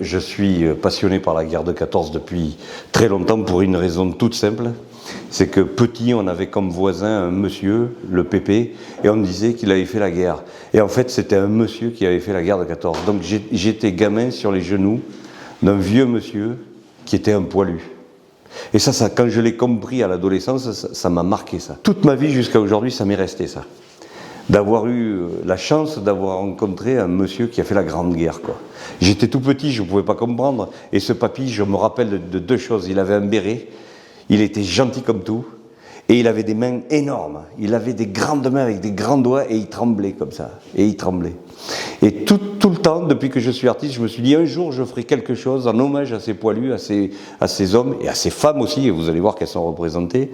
je suis passionné par la guerre de 14 depuis très longtemps pour une raison toute simple. C'est que petit, on avait comme voisin un monsieur, le Pépé, et on me disait qu'il avait fait la guerre. Et en fait, c'était un monsieur qui avait fait la guerre de 14. Donc j'étais gamin sur les genoux d'un vieux monsieur qui était un poilu. Et ça quand je l'ai compris à l'adolescence, ça m'a marqué ça. Toute ma vie jusqu'à aujourd'hui, ça m'est resté ça. D'avoir eu la chance d'avoir rencontré un monsieur qui a fait la Grande Guerre, quoi. J'étais tout petit, je ne pouvais pas comprendre. Et ce papy, je me rappelle de deux choses. Il avait un béret, il était gentil comme tout, et il avait des mains énormes. Il avait des grandes mains avec des grands doigts, et il tremblait comme ça. Et il tremblait. Et tout le temps, depuis que je suis artiste, je me suis dit, un jour, je ferai quelque chose en hommage à ces poilus, à ces hommes, et à ces femmes aussi, et vous allez voir qu'elles sont représentées,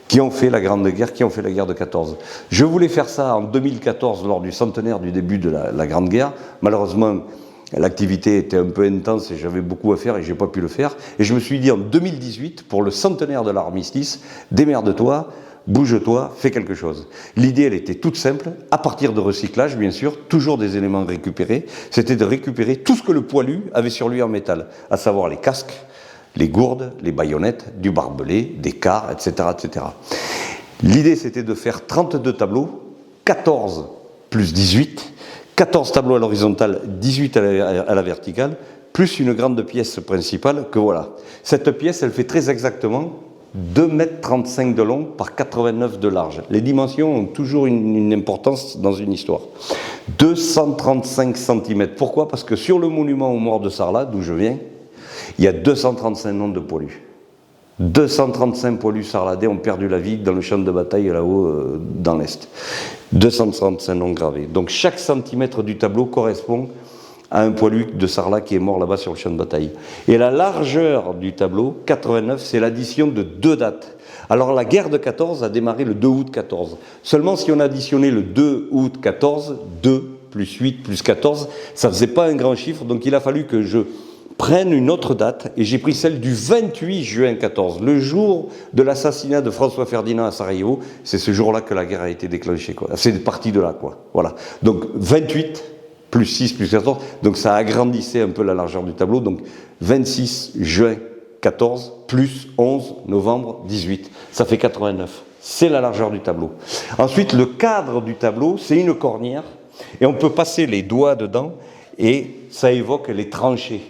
qui ont fait la Grande Guerre, qui ont fait la guerre de 14. Je voulais faire ça en 2014, lors du centenaire du début de la Grande Guerre. Malheureusement, l'activité était un peu intense et j'avais beaucoup à faire et je n'ai pas pu le faire. Et je me suis dit en 2018, pour le centenaire de l'armistice, démerde-toi, bouge-toi, fais quelque chose. L'idée, elle était toute simple, à partir de recyclage, bien sûr, toujours des éléments récupérés. C'était de récupérer tout ce que le poilu avait sur lui en métal, à savoir les casques, les gourdes, les baïonnettes, du barbelé, des quarts, etc., etc. L'idée, c'était de faire 32 tableaux, 14 plus 18, 14 tableaux à l'horizontale, 18 à la verticale, plus une grande pièce principale que voilà. Cette pièce, elle fait très exactement 2,35 m de long par 89 de large. Les dimensions ont toujours une importance dans une histoire. 235 cm. Pourquoi ? Parce que sur le monument aux morts de Sarlat, d'où je viens, il y a 235 noms de poilus. 235 poilus sarladais ont perdu la vie dans le champ de bataille là-haut dans l'Est. 235 noms gravés. Donc chaque centimètre du tableau correspond à un poilu de Sarlat qui est mort là-bas sur le champ de bataille. Et la largeur du tableau, 89, c'est l'addition de deux dates. Alors la guerre de 14 a démarré le 2 août 14. Seulement si on additionnait le 2 août 14, 2 plus 8 plus 14, ça ne faisait pas un grand chiffre, donc il a fallu que je prenne une autre date, et j'ai pris celle du 28 juin 14, le jour de l'assassinat de François Ferdinand à Sarajevo. C'est ce jour-là que la guerre a été déclenchée, quoi. C'est parti de là, quoi. Voilà. Donc 28 plus 6 plus 14, donc ça agrandissait un peu la largeur du tableau. Donc 26 juin 14 plus 11 novembre 18, ça fait 89. C'est la largeur du tableau. Ensuite, le cadre du tableau, c'est une cornière, et on peut passer les doigts dedans, et ça évoque les tranchées.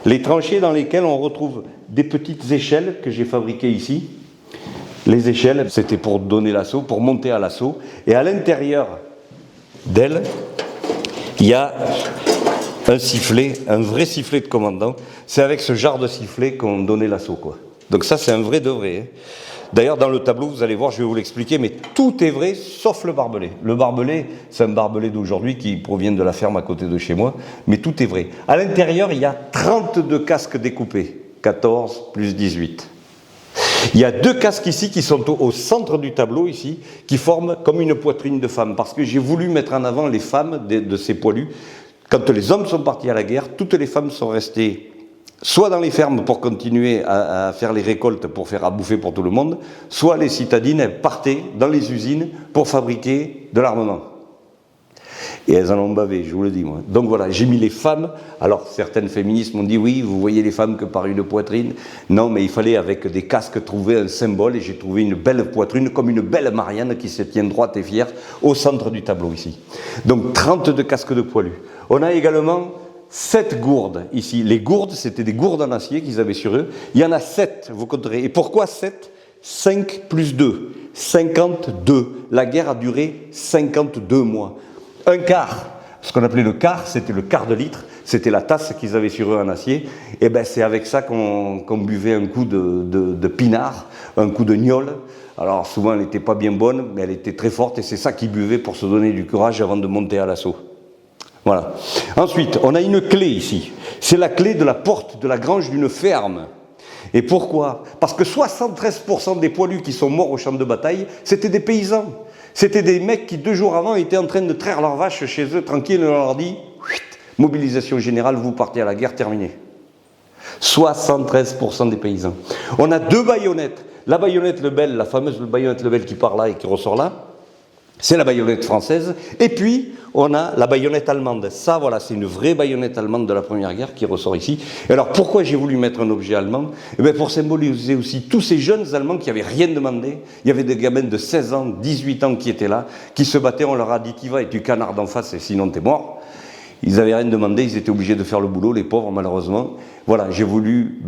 Les tranchées dans lesquelles on retrouve des petites échelles que j'ai fabriquées ici. Les échelles, c'était pour donner l'assaut, pour monter à l'assaut. Et à l'intérieur d'elles, il y a un sifflet, un vrai sifflet de commandant. C'est avec ce genre de sifflet qu'on donnait l'assaut, quoi. Donc ça, c'est un vrai de vrai, hein. D'ailleurs, dans le tableau, vous allez voir, je vais vous l'expliquer, mais tout est vrai, sauf le barbelé. Le barbelé, c'est un barbelé d'aujourd'hui qui provient de la ferme à côté de chez moi, mais tout est vrai. À l'intérieur, il y a 32 casques découpés, 14 plus 18. Il y a deux casques ici qui sont au centre du tableau, ici, qui forment comme une poitrine de femme, parce que j'ai voulu mettre en avant les femmes de ces poilus. Quand les hommes sont partis à la guerre, toutes les femmes sont restées soit dans les fermes pour continuer à faire les récoltes, pour faire à bouffer pour tout le monde, soit les citadines, elles partaient dans les usines pour fabriquer de l'armement. Et elles en ont bavé, je vous le dis, moi. Donc voilà, j'ai mis les femmes. Alors, certaines féministes m'ont dit, oui, vous voyez les femmes que par une poitrine. Non, mais il fallait, avec des casques, trouver un symbole, et j'ai trouvé une belle poitrine, comme une belle Marianne qui se tient droite et fière, au centre du tableau, ici. Donc, 32 casques de poilus. On a également 7 gourdes ici. Les gourdes, c'était des gourdes en acier qu'ils avaient sur eux. Il y en a 7, vous compterez. Et pourquoi 7 ? 5 plus 2, 52. La guerre a duré 52 mois. Un quart, ce qu'on appelait le quart, c'était le quart de litre, c'était la tasse qu'ils avaient sur eux en acier. Et ben c'est avec ça qu'on buvait un coup de pinard, un coup de gnôle. Alors souvent elle n'était pas bien bonne, mais elle était très forte, et c'est ça qu'ils buvaient pour se donner du courage avant de monter à l'assaut. Voilà. Ensuite, on a une clé ici. C'est la clé de la porte de la grange d'une ferme. Et pourquoi ? Parce que 73% des poilus qui sont morts au champ de bataille, c'était des paysans. C'était des mecs qui, 2 jours avant, étaient en train de traire leurs vaches chez eux, tranquille, et on leur dit « Mobilisation générale, vous partez à la guerre, terminé. » 73% des paysans. On a 2 baïonnettes. La baïonnette Lebel, la fameuse baïonnette Lebel qui part là et qui ressort là, c'est la baïonnette française, et puis on a la baïonnette allemande. Ça, voilà, c'est une vraie baïonnette allemande de la Première Guerre qui ressort ici. Et alors, pourquoi j'ai voulu mettre un objet allemand? Eh bien, pour symboliser aussi tous ces jeunes Allemands qui n'avaient rien demandé. Il y avait des gamins de 16 ans, 18 ans qui étaient là, qui se battaient, on leur a dit « t'y vas et tu canardes en face, et sinon t'es mort ». Ils n'avaient rien demandé, ils étaient obligés de faire le boulot, les pauvres, malheureusement. Voilà, j'ai voulu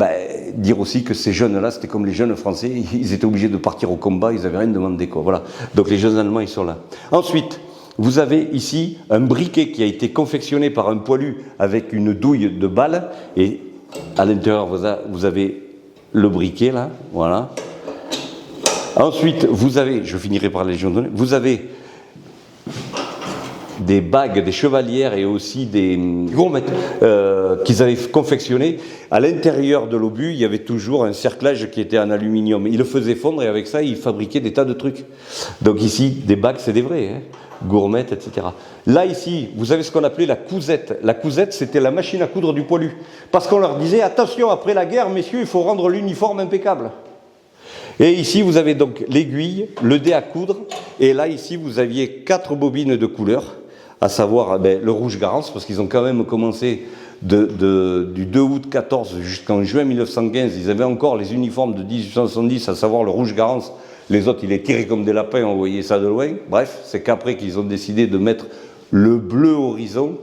dire aussi que ces jeunes-là, c'était comme les jeunes Français, ils étaient obligés de partir au combat, ils n'avaient rien demandé, quoi. Voilà. Donc les jeunes Allemands, ils sont là. Ensuite, vous avez ici un briquet qui a été confectionné par un poilu avec une douille de balle, et à l'intérieur, vous avez le briquet, là, voilà. Ensuite, vous avez, je finirai par la Légion d'honneur, vous avez des bagues, des chevalières et aussi des gourmettes qu'ils avaient confectionnées. À l'intérieur de l'obus, il y avait toujours un cerclage qui était en aluminium. Ils le faisaient fondre et avec ça, ils fabriquaient des tas de trucs. Donc ici, des bagues, c'est des vrais, hein, gourmettes, etc. Là, ici, vous avez ce qu'on appelait la cousette. La cousette, c'était la machine à coudre du poilu. Parce qu'on leur disait, attention, après la guerre, messieurs, il faut rendre l'uniforme impeccable. Et ici, vous avez donc l'aiguille, le dé à coudre, et là, ici, vous aviez 4 bobines de couleur, à savoir le rouge Garance, parce qu'ils ont quand même commencé du 2 août 14 jusqu'en juin 1915, ils avaient encore les uniformes de 1870, à savoir le rouge Garance. Les autres, ils les tiraient comme des lapins, on voyait ça de loin. Bref, c'est qu'après qu'ils ont décidé de mettre le bleu horizon.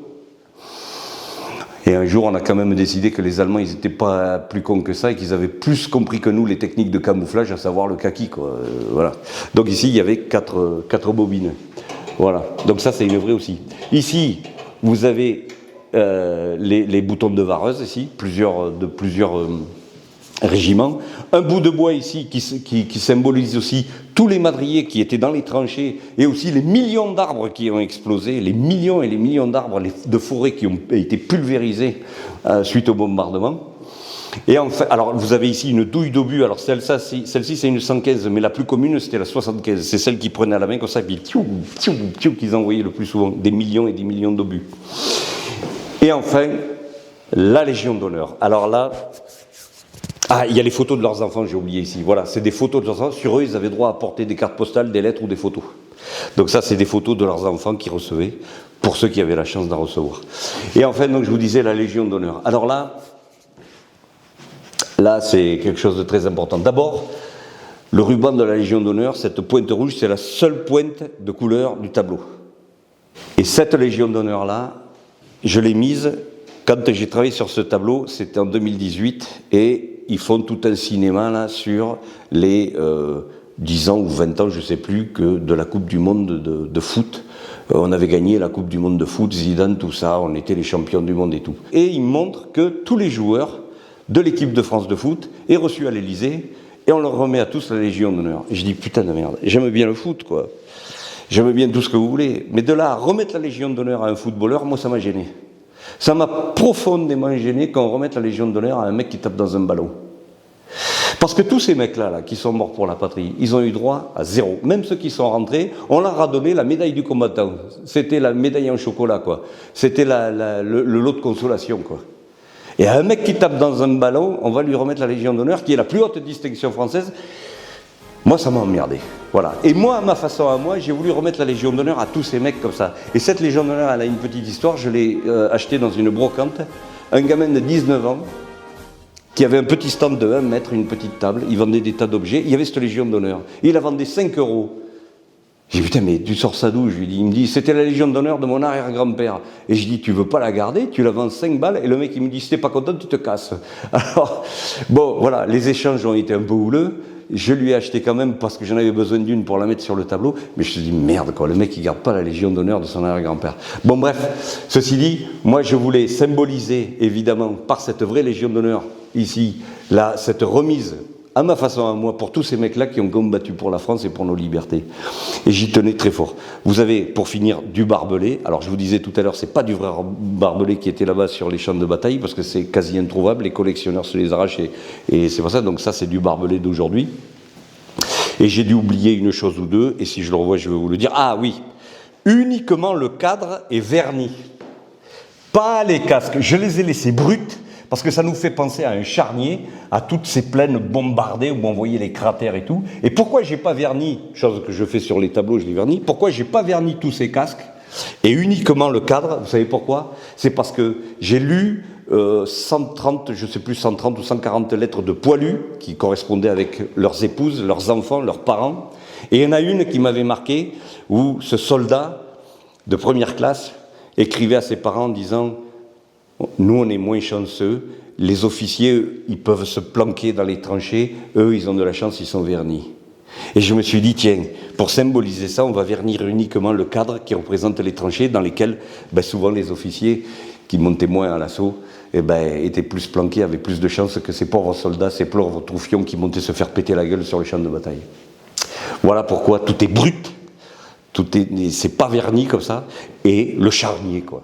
Et un jour, on a quand même décidé que les Allemands, ils n'étaient pas plus cons que ça et qu'ils avaient plus compris que nous les techniques de camouflage, à savoir le kaki, quoi. Voilà. Donc ici, il y avait 4 bobines. Voilà. Donc ça, c'est une vraie aussi. Ici, vous avez les boutons de vareuse, ici, plusieurs régiments. Un bout de bois ici qui symbolise aussi tous les madriers qui étaient dans les tranchées et aussi les millions d'arbres qui ont explosé, les millions et les millions d'arbres de forêts qui ont été pulvérisés suite au bombardement. Et enfin, alors vous avez ici une douille d'obus, alors celle-ci c'est une 115, mais la plus commune c'était la 75, c'est celle qui prenait à la main comme ça, et puis qu'ils envoyaient le plus souvent, des millions et des millions d'obus. Et enfin, la Légion d'honneur. Alors là, il y a les photos de leurs enfants, j'ai oublié ici. Voilà, c'est des photos de leurs enfants. Sur eux, ils avaient droit à porter des cartes postales, des lettres ou des photos. Donc ça, c'est des photos de leurs enfants qu'ils recevaient, pour ceux qui avaient la chance d'en recevoir. Et enfin, donc, je vous disais la Légion d'honneur. Alors là, c'est quelque chose de très important. D'abord, le ruban de la Légion d'honneur, cette pointe rouge, c'est la seule pointe de couleur du tableau. Et cette Légion d'honneur-là, je l'ai mise, quand j'ai travaillé sur ce tableau, c'était en 2018, et ils font tout un cinéma là sur les 10 ans ou 20 ans, je ne sais plus, que de la Coupe du Monde de foot. On avait gagné la Coupe du Monde de foot, Zidane, tout ça, on était les champions du monde et tout. Et ils montrent que tous les joueurs de l'équipe de France de foot est reçu à l'Élysée et on leur remet à tous la Légion d'honneur. Et je dis putain de merde, j'aime bien le foot quoi, j'aime bien tout ce que vous voulez, mais de là à remettre la Légion d'honneur à un footballeur, moi ça m'a gêné. Ça m'a profondément gêné qu'on remette la Légion d'honneur à un mec qui tape dans un ballon. Parce que tous ces mecs-là qui sont morts pour la patrie, ils ont eu droit à 0. Même ceux qui sont rentrés, on leur a donné la médaille du combattant. C'était la médaille en chocolat, quoi. C'était le lot de consolation, quoi. Et à un mec qui tape dans un ballon, on va lui remettre la Légion d'honneur, qui est la plus haute distinction française. Moi, ça m'a emmerdé. Voilà. Et moi, à ma façon à moi, j'ai voulu remettre la Légion d'honneur à tous ces mecs comme ça. Et cette Légion d'honneur, elle a une petite histoire. Je l'ai achetée dans une brocante. Un gamin de 19 ans, qui avait un petit stand de 1 mètre, une petite table. Il vendait des tas d'objets. Il y avait cette Légion d'honneur. Et il la vendait 5 €. J'ai dit, putain, mais tu sors ça d'où? Il me dit, c'était la Légion d'honneur de mon arrière-grand-père. Et je dis, tu veux pas la garder? Tu la vends 5 balles. Et le mec, il me dit, si t'es pas content, tu te casses. Alors, bon, voilà, les échanges ont été un peu houleux. Je lui ai acheté quand même parce que j'en avais besoin d'une pour la mettre sur le tableau. Mais je me suis dit, merde, quoi, le mec, il garde pas la Légion d'honneur de son arrière-grand-père. Bon, bref, ceci dit, moi, je voulais symboliser, évidemment, par cette vraie Légion d'honneur, ici, là, cette remise à ma façon à moi, pour tous ces mecs-là qui ont combattu pour la France et pour nos libertés. Et j'y tenais très fort. Vous avez, pour finir, du barbelé. Alors, je vous disais tout à l'heure, c'est pas du vrai barbelé qui était là-bas sur les champs de bataille, parce que c'est quasi introuvable, les collectionneurs se les arrachent, et c'est pour ça. Donc ça, c'est du barbelé d'aujourd'hui. Et j'ai dû oublier une chose ou deux, et si je le revois, je vais vous le dire. Ah oui, uniquement le cadre est verni. Pas les casques. Je les ai laissés bruts, parce que ça nous fait penser à un charnier, à toutes ces plaines bombardées où on voyait les cratères et tout. Et pourquoi j'ai pas verni, chose que je fais sur les tableaux, je les vernis, pourquoi j'ai pas verni tous ces casques et uniquement le cadre? Vous savez pourquoi? C'est parce que j'ai lu 130, je sais plus, 130 ou 140 lettres de poilus qui correspondaient avec leurs épouses, leurs enfants, leurs parents. Et il y en a une qui m'avait marqué où ce soldat de première classe écrivait à ses parents en disant « Nous, on est moins chanceux, les officiers, ils peuvent se planquer dans les tranchées, eux, ils ont de la chance, ils sont vernis. » Et je me suis dit, tiens, pour symboliser ça, on va vernir uniquement le cadre qui représente les tranchées dans lesquelles, souvent, les officiers qui montaient moins à l'assaut, étaient plus planqués, avaient plus de chances que ces pauvres soldats, ces pauvres troufions qui montaient se faire péter la gueule sur le champ de bataille. Voilà pourquoi tout est brut, c'est pas verni comme ça, et le charnier, quoi.